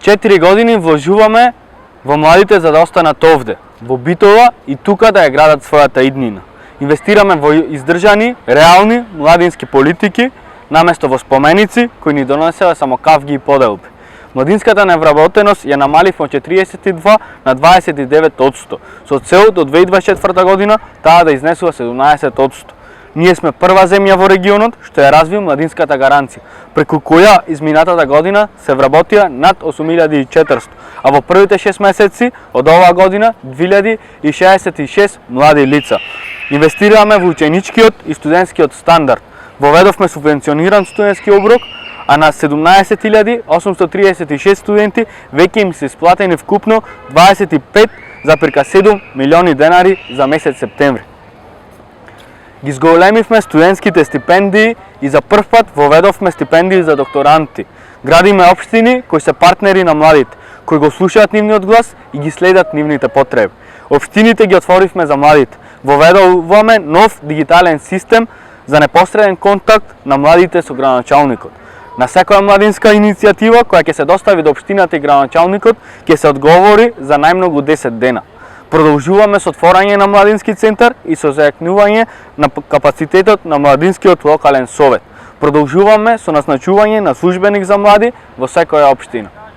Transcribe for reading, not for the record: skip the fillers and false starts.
4 години вложуваме во младите за да останат овде, во Битола и тука да ја градат својата иднина. Инвестираме во издржани, реални младински политики, наместо во споменици кои ни донесеа само кавги и поделби. Младинската невработеност ја намалив од 42 на 29%, со цел до 2024 година таа да изнесува 17%. Ние сме прва земја во регионот што ја разви младинската гаранција, преку која изминатата година се вработија над 8400, а во првите 6 месеци од оваа година 2066 млади лица. Инвестираме во ученичкиот и студентскиот стандард. Воведовме субвенциониран студентски оброк, а на 17.836 студенти веќе им се исплатени вкупно 25,7 милиони денари за месец септември. Ги зголемивме студентските стипендии и за прв пат воведовме стипендии за докторанти. Градиме општини кои се партнери на младите, кои го слушаат нивниот глас и ги следат нивните потреби. Општините ги отворивме за младите. Воведуваме нов дигитален систем за непосреден контакт на младите со градоначалникот. На секоја младинска иницијатива која ќе се достави до општината и градоначалникот ќе се одговори за најмногу 10 дена. Продолжуваме со отворање на младински центар и со зајакнување на капацитетот на младинскиот локален совет. Продолжуваме со назначување на службеник за млади во секоја општина.